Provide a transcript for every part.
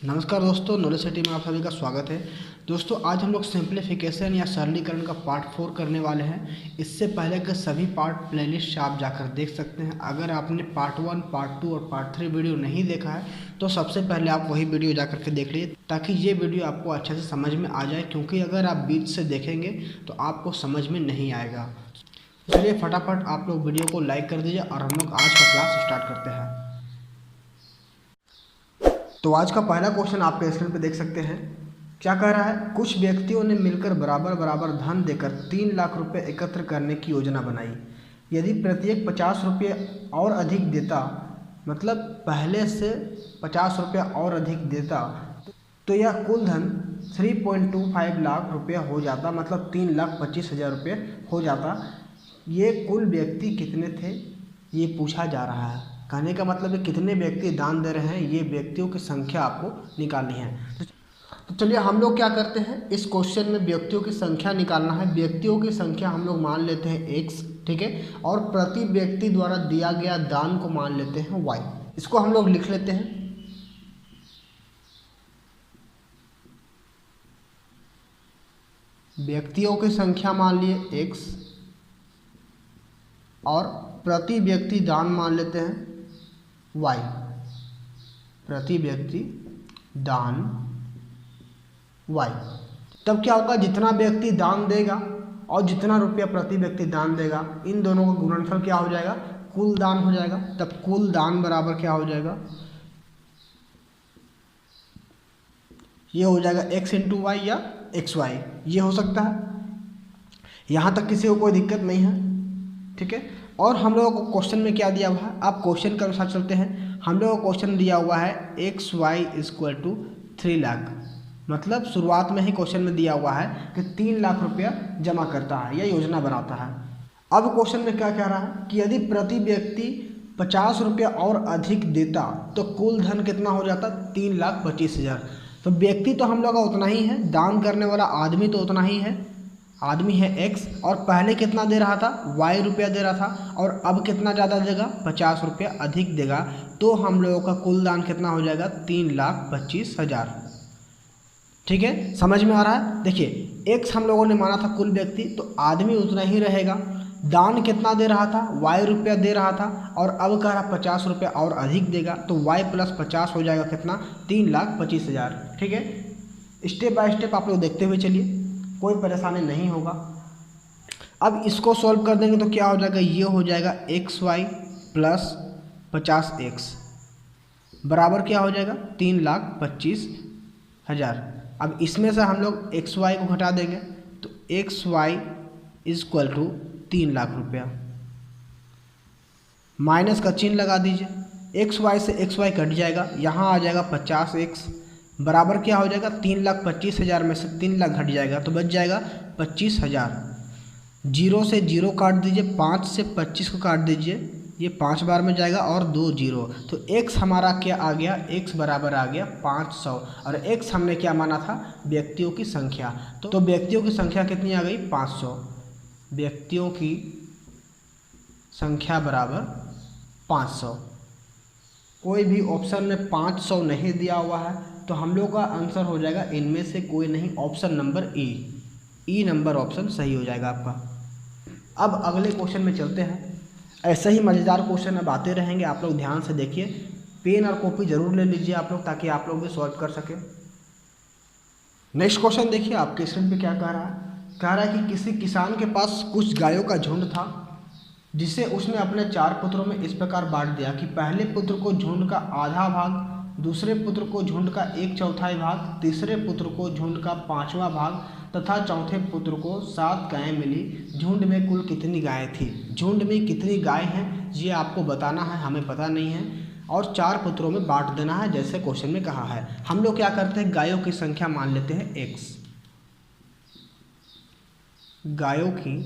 नमस्कार दोस्तों, knowledge city में आप सभी का स्वागत है। दोस्तों आज हम लोग सिंप्लीफिकेशन या सरलीकरण का पार्ट 4 करने वाले हैं। इससे पहले के सभी पार्ट प्लेलिस्ट आप जाकर देख सकते हैं। अगर आपने पार्ट 1, पार्ट 2 और पार्ट 3 वीडियो नहीं देखा है तो सबसे पहले आप वही वीडियो जाकर के देख लीजिए, ताकि ये वीडियो आपको अच्छे से समझ में आ जाए, क्योंकि अगर आप बीच से देखेंगे तो आपको समझ में नहीं आएगा। चलिए फटाफट आप लोग वीडियो को लाइक कर दीजिए और हम लोग आज का क्लास स्टार्ट करते हैं। तो आज का पहला क्वेश्चन आपके स्क्रीन पे देख सकते हैं। क्या कह रहा है? कुछ व्यक्तियों ने मिलकर बराबर बराबर धन देकर 3 लाख रुपए एकत्र करने की योजना बनाई। यदि प्रत्येक 50 रुपये और अधिक देता, मतलब पहले से 50 रुपया और अधिक देता, तो यह कुल धन 3.25 लाख रुपया हो जाता, मतलब 3,25,000 रुपये हो जाता। ये कुल व्यक्ति कितने थे ये पूछा जा रहा है। कहने का मतलब है कितने व्यक्ति दान दे रहे हैं, ये व्यक्तियों की संख्या आपको निकालनी है। तो चलिए हम लोग क्या करते हैं, इस क्वेश्चन में व्यक्तियों की संख्या निकालना है। व्यक्तियों की संख्या हम लोग मान लेते हैं x, ठीक है, और प्रति व्यक्ति द्वारा दिया गया दान को मान लेते हैं y। इसको हम लोग लिख लेते हैं। व्यक्तियों की संख्या मान लिए x और प्रति व्यक्ति दान मान लेते हैं y। प्रति व्यक्ति दान y। तब क्या होगा, जितना व्यक्ति दान देगा और जितना रुपया प्रति व्यक्ति दान देगा, इन दोनों का गुणनफल क्या हो जाएगा? कुल दान हो जाएगा। तब कुल दान बराबर क्या हो जाएगा? ये हो जाएगा x इंटू वाई या xy, ये हो सकता है। यहाँ तक किसी को कोई दिक्कत नहीं है, ठीक है। और हम लोगों को क्वेश्चन में क्या दिया हुआ है, आप क्वेश्चन के अनुसार चलते हैं। हम लोगों को क्वेश्चन दिया हुआ है xy = 3 लाख, मतलब शुरुआत में ही क्वेश्चन में दिया हुआ है कि 3 लाख रुपया जमा करता है या योजना बनाता है। अब क्वेश्चन में क्या कह रहा है कि यदि प्रति व्यक्ति 50 रुपया और अधिक देता तो कुल धन कितना हो जाता? 3,25,000। तो व्यक्ति तो हम लोग का उतना ही है, दान करने वाला आदमी तो उतना ही है, आदमी है x, और पहले कितना दे रहा था? y रुपया दे रहा था, और अब कितना ज़्यादा देगा? 50 रुपया अधिक देगा। तो हम लोगों का कुल दान कितना हो जाएगा? 3,25,000। ठीक है, समझ में आ रहा है? देखिए x हम लोगों ने माना था कुल व्यक्ति, तो आदमी उतना ही रहेगा। दान कितना दे रहा था? y रुपया दे रहा था, और अब कह रहा 50 रुपया और अधिक देगा, तो y + 50 हो जाएगा कितना? 3,25,000। ठीक है, स्टेप बाय स्टेप आप लोग देखते हुए चलिए, कोई परेशानी नहीं होगा। अब इसको सॉल्व कर देंगे तो क्या हो जाएगा? ये हो जाएगा xy + 50x बराबर क्या हो जाएगा? 3,25,000। अब इसमें से हम लोग xy को घटा देंगे तो xy = 3 लाख रुपया। माइनस का चिन्ह लगा दीजिए, xy से xy कट जाएगा, यहाँ आ जाएगा 50x बराबर क्या हो जाएगा? 3,25,000 में से 3 लाख घट जाएगा तो बच जाएगा 25,000। 0 से 0 काट दीजिए, 5 से 25 को काट दीजिए, ये 5 बार में जाएगा और 2 0, तो x हमारा क्या आ गया? x बराबर आ गया 500। और x हमने क्या माना था? व्यक्तियों की संख्या। तो व्यक्तियों की संख्या कितनी आ गई? 500। व्यक्तियों की संख्या बराबर 500। कोई भी ऑप्शन में 500 नहीं दिया हुआ है, तो हम लोग का आंसर हो जाएगा इनमें से कोई नहीं, ऑप्शन नंबर ई नंबर ऑप्शन सही हो जाएगा आपका। अब अगले क्वेश्चन में चलते हैं। ऐसे ही मज़ेदार क्वेश्चन अब आते रहेंगे, आप लोग ध्यान से देखिए। पेन और कॉपी ज़रूर ले लीजिए आप लोग, ताकि आप लोग भी सॉल्व कर सकें। नेक्स्ट क्वेश्चन देखिए आपके स्क्रीन पे क्या कह रहा है। कह रहा है कि किसी किसान के पास कुछ गायों का झुंड था, जिसे उसने अपने 4 पुत्रों में इस प्रकार बांट दिया कि पहले पुत्र को झुंड का आधा भाग, दूसरे पुत्र को झुंड का 1/4 भाग, तीसरे पुत्र को झुंड का 5वां भाग तथा चौथे पुत्र को 7 गायें मिली। झुंड में कुल कितनी गायें थी? झुंड में कितनी गाय हैं ये आपको बताना है, हमें पता नहीं है, और 4 पुत्रों में बांट देना है जैसे क्वेश्चन में कहा है। हम लोग क्या करते हैं, गायों की संख्या मान लेते हैं x। गायों की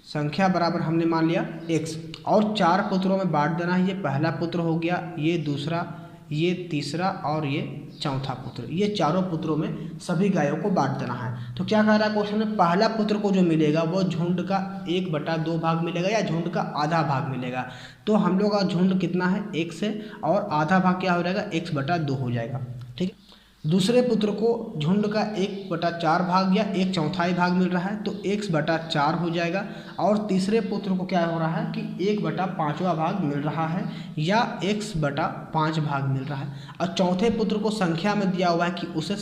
संख्या बराबर हमने मान लिया x, और 4 पुत्रों में बांट देना है। ये पहला पुत्र हो गया, ये दूसरा, ये तीसरा और ये चौथा पुत्र। ये चारों पुत्रों में सभी गायों को बांट देना है। तो क्या कह रहा है क्वेश्चन में? पहला पुत्र को जो मिलेगा वो झुंड का 1/2 भाग मिलेगा या झुंड का आधा भाग मिलेगा। तो हम लोग का झुंड कितना है? 1 से, और आधा भाग क्या हो जाएगा? x/2 हो जाएगा। ठीक है। दूसरे पुत्र को झुंड का 1/4 भाग या 1/4 भाग मिल रहा है तो x/4 हो जाएगा। और तीसरे पुत्र को क्या हो रहा है कि 1/5वां भाग मिल रहा है या x/5 भाग मिल रहा है। और चौथे पुत्र को संख्या में दिया हुआ है कि उसे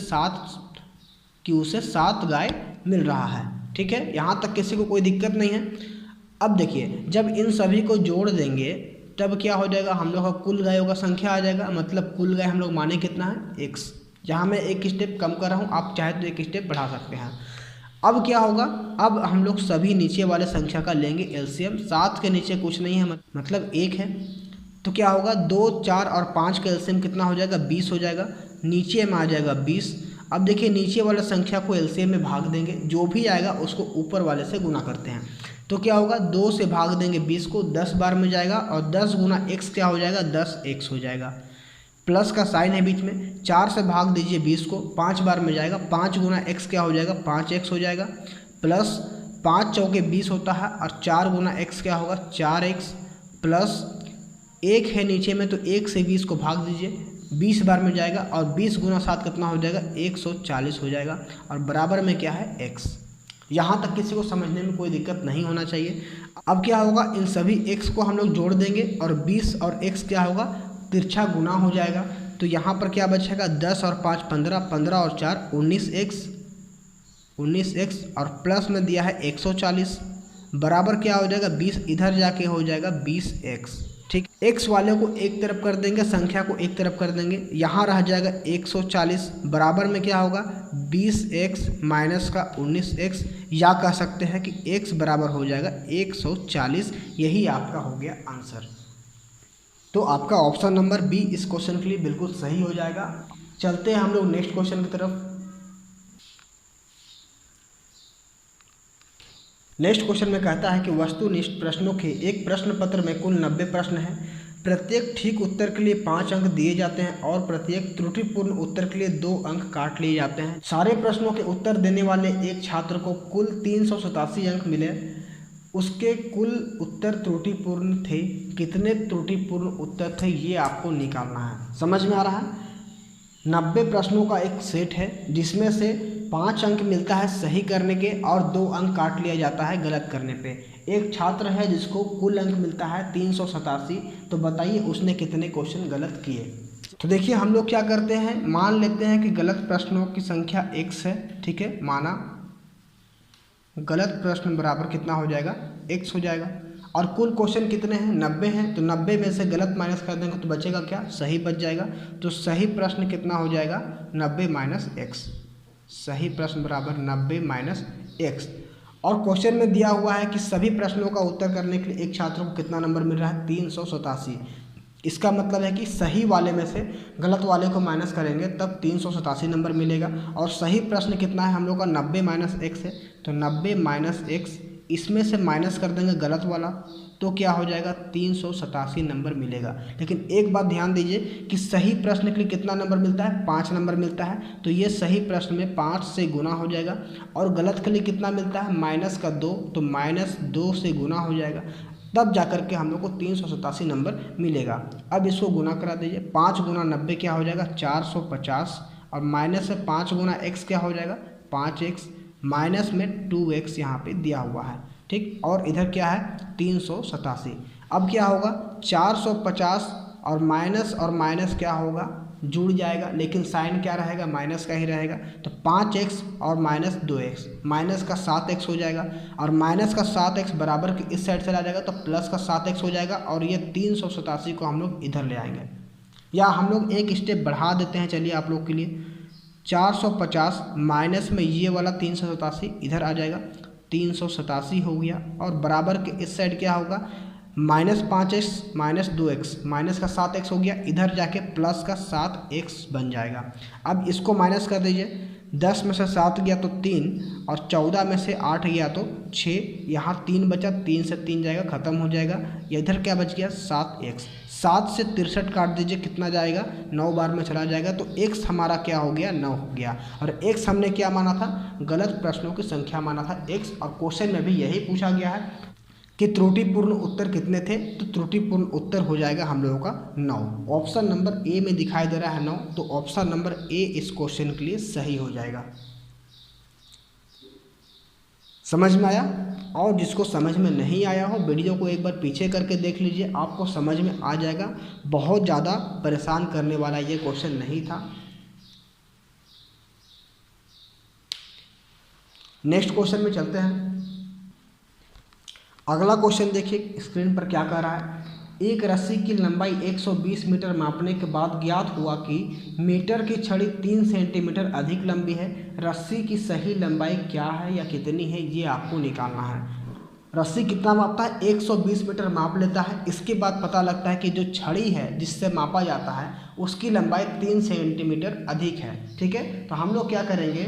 7 गाय मिल रहा है। ठीक है, यहाँ तक किसी को कोई दिक्कत नहीं है। अब देखिए, जब इन सभी को जोड़ देंगे तब क्या हो जाएगा, हम लोग का कुल गायों का संख्या आ जाएगा। मतलब कुल गाय हम लोग माने कितना है, x। यहाँ मैं एक स्टेप कम कर रहा हूँ, आप चाहे तो एक स्टेप बढ़ा सकते हैं। अब क्या होगा, अब हम लोग सभी नीचे वाले संख्या का लेंगे एलसीएम। 7 के नीचे कुछ नहीं है, मतलब 1 है। तो क्या होगा, 2, 4 और 5 का एलसीएम कितना हो जाएगा, 20 हो जाएगा। नीचे में आ जाएगा 20। अब देखिए, नीचे वाला संख्या को एलसीएम में भाग देंगे, जो भी आएगा उसको ऊपर वाले से गुना करते हैं। तो क्या होगा, 2 से भाग देंगे 20 को, 10 बार में जाएगा और 10 गुना x क्या हो जाएगा, 10x हो जाएगा। प्लस का साइन है बीच में। 4 से भाग दीजिए 20 को, 5 बार में जाएगा, 5 गुना x क्या हो जाएगा, 5x हो जाएगा। प्लस 5 चौके 20 होता है और 4 गुना x क्या होगा, 4x। प्लस 1 है नीचे में तो 1 से 20 को भाग दीजिए, 20 बार में जाएगा और 20 गुना 7 कितना हो जाएगा, 140 हो जाएगा। और बराबर में क्या है, x। यहाँ तक किसी को समझने में कोई दिक्कत नहीं होना चाहिए। अब क्या होगा, इन सभी x को हम लोग जोड़ देंगे और 20 और x क्या होगा, तिरछा गुना हो जाएगा। तो यहाँ पर क्या बचेगा, 10 और 5 15, 15 और 4 19x और प्लस में दिया है 140 बराबर क्या हो जाएगा, 20 इधर जाके हो जाएगा 20x। ठीक, x वाले को एक तरफ कर देंगे, संख्या को एक तरफ कर देंगे, यहाँ रह जाएगा 140 बराबर में क्या होगा, 20x माइनस का 19x, या कह सकते हैं कि x बराबर हो जाएगा 140। यही आपका हो गया आंसर। तो आपका ऑप्शन नंबर बी इस क्वेश्चन के लिए बिल्कुल सही हो जाएगा। चलते हैं हम लोग नेक्स्ट क्वेश्चन की तरफ। नेक्स्ट क्वेश्चन में कहता है कि वस्तुनिष्ठ प्रश्नों के एक प्रश्न पत्र में कुल 90 प्रश्न हैं। प्रत्येक ठीक उत्तर के लिए 5 अंक दिए जाते हैं और प्रत्येक त्रुटिपूर्ण उत्तर के लिए 2 अंक काट लिए जाते हैं। सारे प्रश्नों के उत्तर देने वाले एक छात्र को कुल 387 अंक मिले। उसके कुल उत्तर त्रुटिपूर्ण थे। कितने त्रुटिपूर्ण उत्तर थे ये आपको निकालना है। समझ में आ रहा है? 90 प्रश्नों का एक सेट है जिसमें से 5 अंक मिलता है सही करने के और 2 अंक काट लिया जाता है गलत करने पे। एक छात्र है जिसको कुल अंक मिलता है 387। तो बताइए उसने कितने क्वेश्चन गलत किए। तो देखिए हम लोग क्या करते हैं, मान लेते हैं कि गलत प्रश्नों की संख्या x है। ठीक है, माना गलत प्रश्न बराबर कितना हो जाएगा, x हो जाएगा। और कुल क्वेश्चन कितने हैं, 90 हैं। तो 90 में से गलत माइनस कर देंगे तो बचेगा क्या, सही बच जाएगा। तो सही प्रश्न कितना हो जाएगा, 90 माइनस x। सही प्रश्न बराबर 90 माइनस x। और क्वेश्चन में दिया हुआ है कि सभी प्रश्नों का उत्तर करने के लिए एक छात्र को कितना नंबर मिल रहा है, 387। इसका मतलब है कि सही वाले में से गलत वाले को माइनस करेंगे तब 387 नंबर मिलेगा। और सही प्रश्न कितना है हम लोग का, 90 माइनस x है। तो 90 माइनस x, इसमें से माइनस कर देंगे गलत वाला तो क्या हो जाएगा, 387 नंबर मिलेगा। लेकिन एक बात ध्यान दीजिए कि सही प्रश्न के लिए कितना नंबर मिलता है, 5 नंबर मिलता है। तो ये सही प्रश्न में 5 से गुना हो जाएगा। और गलत के लिए कितना मिलता है, माइनस का 2, तो माइनस 2 से गुना हो जाएगा। तब जाकर के हम लोग को 387 नंबर मिलेगा। अब इसको गुना करा दीजिए, 5 गुना 90 क्या हो जाएगा, 450। और माइनस से 5 गुना x क्या हो जाएगा, 5x। माइनस में 2x यहाँ पे दिया हुआ है। ठीक, और इधर क्या है, 387। अब क्या होगा, 450 और माइनस क्या होगा, जुड़ जाएगा। लेकिन साइन क्या रहेगा, माइनस का ही रहेगा। तो 5x और माइनस 2x, माइनस का 7x हो जाएगा। और माइनस का 7x बराबर के इस साइड से आ जाएगा तो प्लस का 7x हो जाएगा। और ये 387 को हम लोग इधर ले आएंगे। या हम लोग एक स्टेप बढ़ा देते हैं, चलिए आप लोग के लिए। 450 माइनस में ये वाला 387 इधर आ जाएगा, 387 हो गया। और बराबर के इस साइड क्या होगा, minus 5x minus 2x, minus का 7x हो गया। इधर जाके प्लस का 7x बन जाएगा। अब इसको माइनस कर दीजिए, 10 में से 7 गया तो 3, और 14 में से 8 गया तो 6। यहाँ 3 बचा, 3 से 3 जाएगा, ख़त्म हो जाएगा। इधर क्या बच गया, 7x। 7 से 63 काट दीजिए, कितना जाएगा, 9 बार में चला जाएगा। तो x हमारा क्या हो गया, 9 हो गया। और x हमने क्या माना था, गलत प्रश्नों की संख्या माना था x। और क्वेश्चन में भी यही पूछा गया है। कि त्रुटिपूर्ण उत्तर कितने थे, तो त्रुटिपूर्ण उत्तर हो जाएगा हम लोगों का 9। ऑप्शन नंबर ए में दिखाई दे रहा है 9, तो ऑप्शन नंबर ए इस क्वेश्चन के लिए सही हो जाएगा। समझ में आया? और जिसको समझ में नहीं आया हो वीडियो को एक बार पीछे करके देख लीजिए, आपको समझ में आ जाएगा। बहुत ज़्यादा परेशान करने वाला ये क्वेश्चन नहीं था। नेक्स्ट क्वेश्चन में चलते हैं। अगला क्वेश्चन देखिए स्क्रीन पर क्या कह रहा है। एक रस्सी की लंबाई 120 मीटर मापने के बाद ज्ञात हुआ कि मीटर की छड़ी 3 सेंटीमीटर अधिक लंबी है। रस्सी की सही लंबाई क्या है या कितनी है, ये आपको निकालना है। रस्सी कितना मापता है, 120 मीटर माप लेता है। इसके बाद पता लगता है कि जो छड़ी है जिससे मापा जाता है उसकी लंबाई 3 सेंटीमीटर अधिक है। ठीक है, तो हम लोग क्या करेंगे,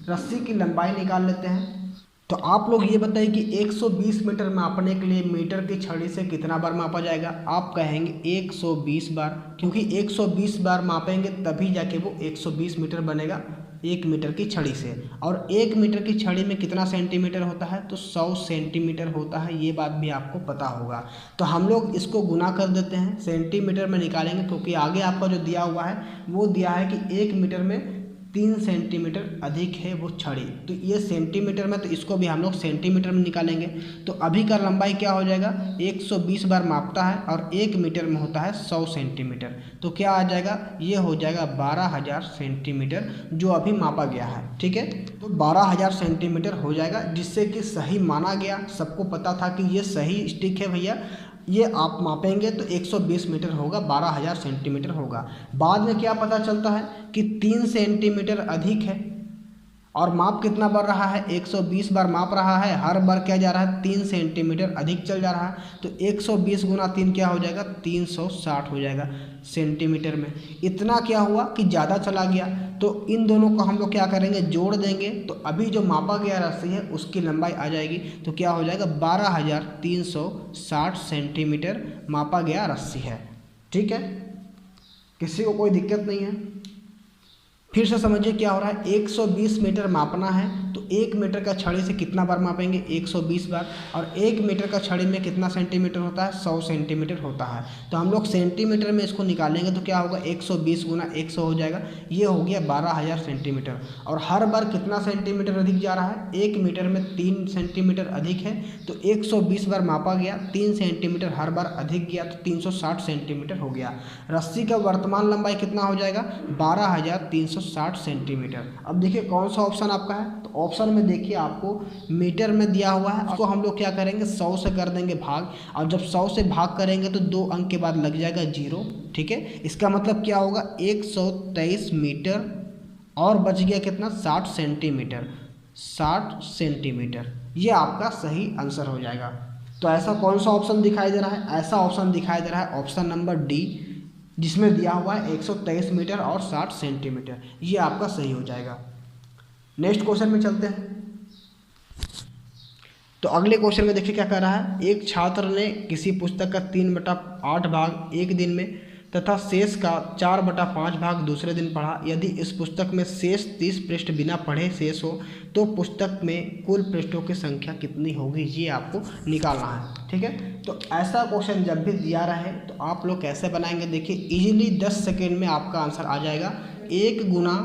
रस्सी की लंबाई निकाल लेते हैं। तो आप लोग ये बताइए कि 120 मीटर मापने के लिए मीटर की छड़ी से कितना बार मापा जाएगा। आप कहेंगे 120 बार, क्योंकि 120 बार मापेंगे तभी जाके वो 120 मीटर बनेगा 1 मीटर की छड़ी से। और 1 मीटर की छड़ी में कितना सेंटीमीटर होता है, तो 100 सेंटीमीटर होता है। ये बात भी आपको पता होगा। तो हम लोग इसको गुना कर देते हैं, सेंटीमीटर में निकालेंगे, क्योंकि आगे आपका जो दिया हुआ है वो दिया है कि 1 मीटर में 3 सेंटीमीटर अधिक है वो छड़ी। तो ये सेंटीमीटर में, तो इसको भी हम लोग सेंटीमीटर में निकालेंगे। तो अभी का लंबाई क्या हो जाएगा, 120 बार मापता है और 1 मीटर में होता है 100 सेंटीमीटर। तो क्या आ जाएगा, ये हो जाएगा 12,000 सेंटीमीटर जो अभी मापा गया है। ठीक है, तो 12,000 सेंटीमीटर हो जाएगा, जिससे कि सही माना गया। सबको पता था कि ये सही स्टिक है भैया, ये आप मापेंगे तो 120 मीटर होगा, 12,000 सेंटीमीटर होगा। बाद में क्या पता चलता है कि 3 सेंटीमीटर अधिक है और माप कितना बढ़ रहा है, 120 बार माप रहा है, हर बार क्या जा रहा है, 3 सेंटीमीटर अधिक चल जा रहा है। तो 120 गुना 3 क्या हो जाएगा, 360 हो जाएगा सेंटीमीटर में। इतना क्या हुआ कि ज़्यादा चला गया, तो इन दोनों को हम लोग क्या करेंगे, जोड़ देंगे। तो अभी जो मापा गया रस्सी है उसकी लंबाई आ जाएगी। तो क्या हो जाएगा, 12,360 सेंटीमीटर मापा गया रस्सी है। ठीक है, किसी को कोई दिक्कत नहीं है। फिर से समझिए क्या हो रहा है, 120 मीटर मापना है तो 1 मीटर का छड़ी से कितना बार मापेंगे, 120 बार। और 1 मीटर का छड़ी में कितना सेंटीमीटर होता है, 100 सेंटीमीटर होता है। तो हम लोग सेंटीमीटर में इसको निकालेंगे तो क्या होगा, 120 गुना 100 हो जाएगा। ये हो गया 12,000 सेंटीमीटर। और हर बार कितना सेंटीमीटर अधिक जा रहा है, 1 मीटर में 3 सेंटीमीटर अधिक है। तो 120 बार मापा गया, 3 सेंटीमीटर हर बार अधिक गया, तो 360 सेंटीमीटर हो गया। रस्सी का वर्तमान लंबाई कितना हो जाएगा, 12,360 सेंटीमीटर। अब देखिए कौन सा ऑप्शन आपका है, तो ऑप्शन में देखिए आपको मीटर में दिया हुआ है। उसको हम लोग क्या करेंगे, 100 से कर देंगे भाग। और जब 100 से भाग करेंगे तो 2 अंक के बाद लग जाएगा 0। ठीक है, इसका मतलब क्या होगा, 123 मीटर और बच गया कितना, 60 सेंटीमीटर। 60 सेंटीमीटर ये आपका सही आंसर हो जाएगा। तो ऐसा कौन सा ऑप्शन दिखाई दे रहा है, ऐसा ऑप्शन दिखाई दे रहा है ऑप्शन नंबर डी, जिसमें दिया हुआ है 123 मीटर और 60 सेंटीमीटर। ये आपका सही हो जाएगा। नेक्स्ट क्वेश्चन में चलते हैं। तो अगले क्वेश्चन में देखिए क्या कर रहा है, एक छात्र ने किसी पुस्तक का 3/8 भाग एक दिन में तथा शेष का 4/5 भाग दूसरे दिन पढ़ा। यदि इस पुस्तक में शेष 30 पृष्ठ बिना पढ़े शेष हो तो पुस्तक में कुल पृष्ठों की संख्या कितनी होगी, ये आपको निकालना है। ठीक है, तो ऐसा क्वेश्चन जब भी दिया रहे तो आप लोग कैसे बनाएंगे, देखिए इजीली 10 सेकेंड में आपका आंसर आ जाएगा। 1 गुना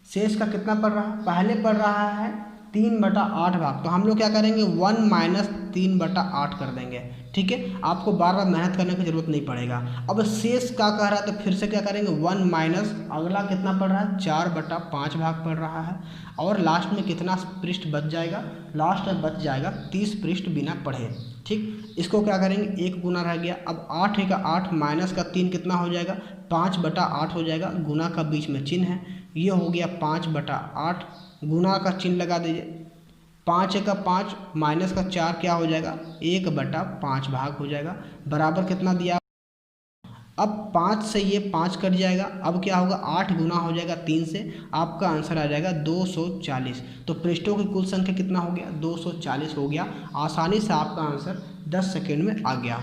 शेष का कितना पढ़ रहा है, पहले पढ़ रहा है 3/8 भाग, तो हम लोग क्या करेंगे 1 माइनस 3/8 कर देंगे। ठीक है, आपको बार बार मेहनत करने की जरूरत नहीं पड़ेगा। अब शेष का कह रहा है तो फिर से क्या करेंगे, 1 माइनस अगला कितना पढ़ रहा है, 4/5 भाग पढ़ रहा है। और लास्ट में कितना पृष्ठ बच जाएगा, लास्ट में बच जाएगा 30 पृष्ठ बिना पढ़े। ठीक, इसको क्या करेंगे, 1 गुना रह गया। अब 8 है का 8 माइनस का 3 कितना हो जाएगा, 5/8 हो जाएगा। गुना का बीच में चिन्ह है, ये हो गया 5/8। गुना का चिन्ह लगा दीजिए, 5 है का 5 माइनस का 4 क्या हो जाएगा, 1/5 भाग हो जाएगा। बराबर कितना दिया, अब 5 से ये 5 कट जाएगा। अब क्या होगा, 8 गुना हो जाएगा 3 से, आपका आंसर आ जाएगा 240। तो पृष्ठों की कुल संख्या कितना हो गया, 240 हो गया। आसानी से आपका आंसर 10 सेकेंड में आ गया।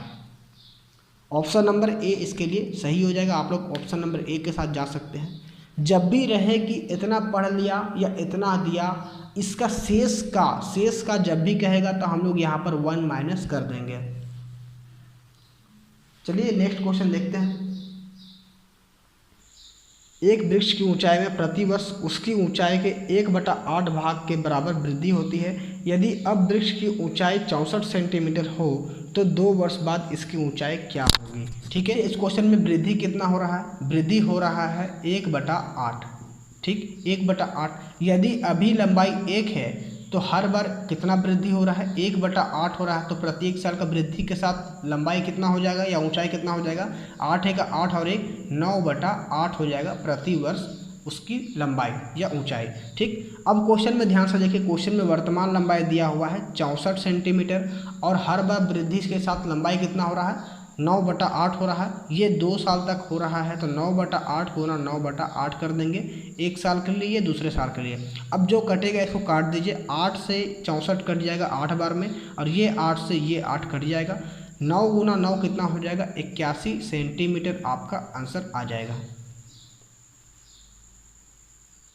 ऑप्शन नंबर ए इसके लिए सही हो जाएगा। आप लोग ऑप्शन नंबर ए के साथ जा सकते हैं। जब भी रहे कि इतना पढ़ लिया या इतना दिया, इसका शेष का जब भी कहेगा तो हम लोग यहाँ पर 1 माइनस कर देंगे। चलिए नेक्स्ट क्वेश्चन देखते हैं। एक वृक्ष की ऊंचाई में प्रतिवर्ष उसकी ऊंचाई के 1/8 भाग के बराबर वृद्धि होती है। यदि अब वृक्ष की ऊंचाई 64 सेंटीमीटर हो तो 2 वर्ष बाद इसकी ऊंचाई क्या होगी। ठीक है, इस क्वेश्चन में वृद्धि कितना हो रहा है, वृद्धि हो रहा है 1/8। ठीक, 1/8। यदि अभी लंबाई 1 है तो हर बार कितना वृद्धि हो रहा है, 1/8 हो रहा है। तो प्रत्येक साल का वृद्धि के साथ लंबाई कितना हो जाएगा या ऊंचाई कितना हो जाएगा, 8 है का 8 और 1 9/8 हो जाएगा प्रति वर्ष उसकी लंबाई या ऊंचाई। ठीक, अब क्वेश्चन में ध्यान से देखिए, क्वेश्चन में वर्तमान लंबाई दिया हुआ है 64 सेंटीमीटर और हर बार वृद्धि के साथ लंबाई कितना हो रहा है, 9/8 हो रहा है। ये 2 साल तक हो रहा है तो 9/8 गुना 9/8 कर देंगे, एक साल के लिए दूसरे साल के लिए। अब जो कटेगा इसको काट दीजिए, 8 से 64 कट जाएगा 8 बार में और ये 8 से ये 8 कट जाएगा। 9 गुना 9 कितना हो जाएगा, 81 सेंटीमीटर आपका आंसर आ जाएगा।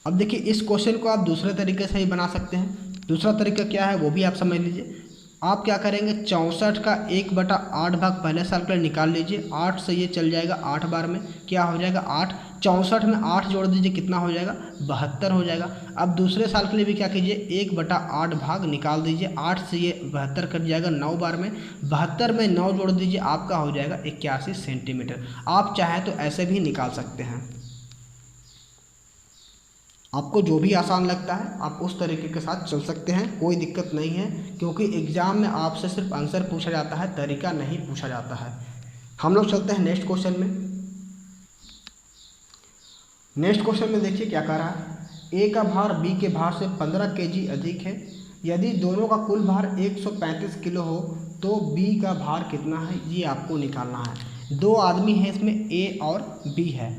अब देखिए इस क्वेश्चन को आप दूसरे तरीके से ही बना सकते हैं। दूसरा तरीका क्या है वो भी आप समझ लीजिए। आप क्या करेंगे, 64 का 1/8 भाग पहले साल के लिए निकाल लीजिए। 8 से ये चल जाएगा 8 बार में, क्या हो जाएगा 8। 64 में 8 जोड़ दीजिए, कितना हो जाएगा 72 हो जाएगा। अब दूसरे साल के लिए भी क्या कीजिए, 1/8 भाग निकाल दीजिए। 8 से ये 72 कट जाएगा 9 बार में, 72 में 9 जोड़ दीजिए, आपका हो जाएगा 81 सेंटीमीटर। आप चाहें तो ऐसे भी निकाल सकते हैं, आपको जो भी आसान लगता है आप उस तरीके के साथ चल सकते हैं, कोई दिक्कत नहीं है। क्योंकि एग्ज़ाम में आपसे सिर्फ आंसर पूछा जाता है, तरीका नहीं पूछा जाता है। हम लोग चलते हैं नेक्स्ट क्वेश्चन में। नेक्स्ट क्वेश्चन में देखिए क्या कह रहा है, ए का भार बी के भार से 15 kg अधिक है। यदि दोनों का कुल भार 135 किलो हो तो बी का भार कितना है, ये आपको निकालना है। 2 आदमी हैं इसमें, ए और बी है।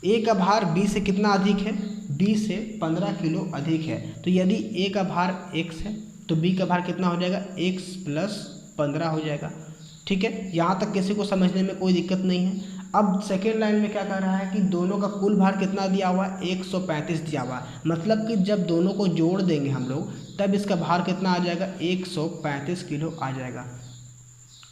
ए का भार बी से कितना अधिक है, बी से 15 किलो अधिक है। तो यदि ए का भार x है तो बी का भार कितना हो जाएगा, x + 15 हो जाएगा। ठीक है, यहाँ तक किसी को समझने में कोई दिक्कत नहीं है। अब सेकेंड लाइन में क्या कह रहा है कि दोनों का कुल भार कितना दिया हुआ है, 135 दिया हुआ है। मतलब कि जब दोनों को जोड़ देंगे हम लोग तब इसका भार कितना आ जाएगा, 135 किलो आ जाएगा।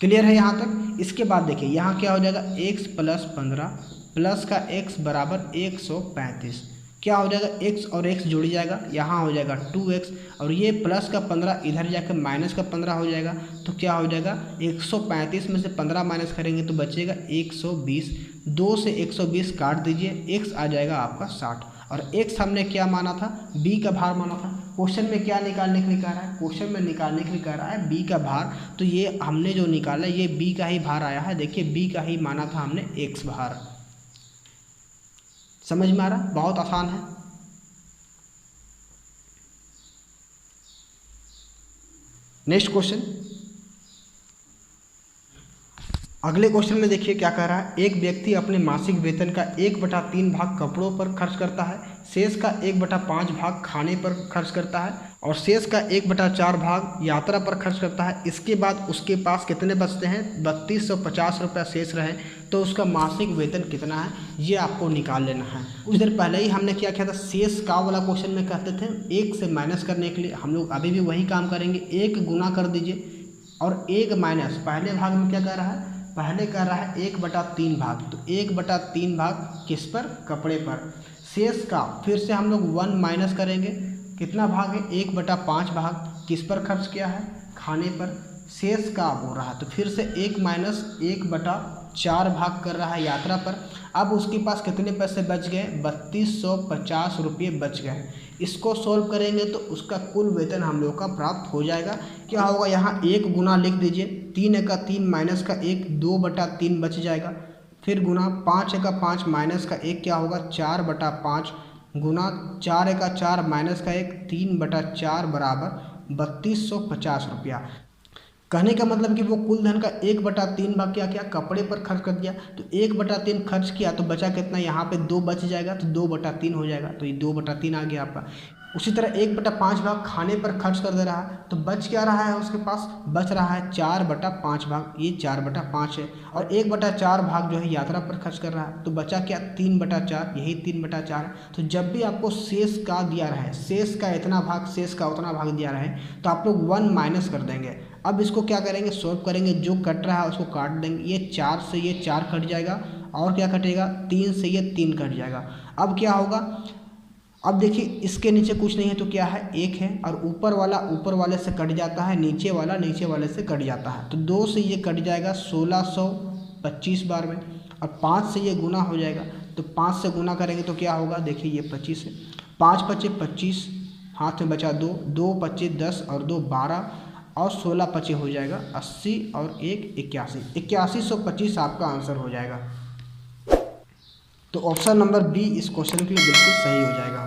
क्लियर है यहाँ तक। इसके बाद देखिए यहाँ क्या हो जाएगा, x + 15 प्लस का x बराबर 135, क्या हो जाएगा, x और x जुड़ जाएगा, यहाँ हो जाएगा 2x और ये प्लस का 15 इधर जाकर माइनस का 15 हो जाएगा। तो क्या हो जाएगा, 135 में से 15 माइनस करेंगे तो बचेगा 120। 2 से 120 काट दीजिए, x आ जाएगा आपका 60। और x हमने क्या माना था, b का भार माना था। क्वेश्चन में क्या निकालने के लिए कह रहा है, क्वेश्चन में निकालने के लिए कह रहा है b का भार। तो ये हमने जो निकाला ये b का ही भार आया है। देखिए b का ही माना था हमने x भार। समझ में आ रहा, बहुत आसान है। नेक्स्ट क्वेश्चन, अगले क्वेश्चन में देखिए क्या कह रहा है, एक व्यक्ति अपने मासिक वेतन का 1/3 भाग कपड़ों पर खर्च करता है, शेष का 1/5 भाग खाने पर खर्च करता है और शेष का 1/4 भाग यात्रा पर खर्च करता है। इसके बाद उसके पास कितने बचते हैं, 3250 रुपया शेष रहे तो उसका मासिक वेतन कितना है, ये आपको निकाल लेना है। कुछ देर पहले ही हमने क्या किया था, शेष का वाला क्वेश्चन में कहते थे 1 से माइनस करने के लिए। हम लोग अभी भी वही काम करेंगे, 1 गुना कर दीजिए और 1 माइनस, पहले भाग में क्या कर रहा है, पहले कर रहा है 1/3 भाग। तो 1/3 भाग किस पर, कपड़े पर। शेष का फिर से हम लोग 1 माइनस करेंगे, कितना भाग है, 1/5 भाग किस पर खर्च किया है, खाने पर। शेष का हो रहा है तो फिर से 1 माइनस 1/4 भाग कर रहा है यात्रा पर। अब उसके पास कितने पैसे बच गए, 3250 रुपये बच गए। इसको सोल्व करेंगे तो उसका कुल वेतन हम लोग का प्राप्त हो जाएगा। क्या होगा, यहाँ 1 गुना लिख दीजिए, 3 का 3 माइनस का 1, 2/3 बच जाएगा। फिर गुना 5 का 5 माइनस का 1 क्या होगा, 4/5 गुना 4 का 4 माइनस का 1, 3/4 बराबर 3250 रुपया। कहने का मतलब कि वो कुल धन का 1/3 भाग क्या किया, कपड़े पर खर्च कर दिया। तो 1/3 खर्च किया तो बचा कितना, यहाँ पे 2 बच जाएगा तो 2/3 हो जाएगा। तो ये 2/3 आ गया आपका। उसी तरह 1/5 भाग खाने पर खर्च कर दे रहा है, तो बच क्या रहा है उसके पास, बच रहा है 4/5 भाग, ये 4/5 है। और 1/4 भाग जो है यात्रा पर खर्च कर रहा है, तो बचा क्या 3/4, यही 3/4 है। तो जब भी आपको शेष का दिया रहे, शेष का इतना भाग, शेष का उतना भाग दिया रहे, तो आप लोग 1 माइनस कर देंगे। अब इसको क्या करेंगे, सॉल्व करेंगे, जो कट रहा है उसको काट देंगे। ये 4 से ये 4 कट जाएगा, और क्या कटेगा, 3 से ये 3 कट जाएगा। अब क्या होगा, अब देखिए इसके नीचे कुछ नहीं है तो क्या है, 1 है, और ऊपर वाला ऊपर वाले से कट जाता है, नीचे वाला नीचे वाले से कट जाता है, तो 2 से ये कट जाएगा 1625 बार में, और 5 से ये गुना हो जाएगा, तो 5 से गुना करेंगे तो क्या होगा, देखिए ये 25 है, 5 पचे 25, हाथ में बचा 2, 2 पचे 10 और 2 12, और 16 पचे हो जाएगा 80, और 1 81, 8125 आपका आंसर हो जाएगा। तो ऑप्शन नंबर बी इस क्वेश्चन के लिए बिल्कुल सही हो जाएगा।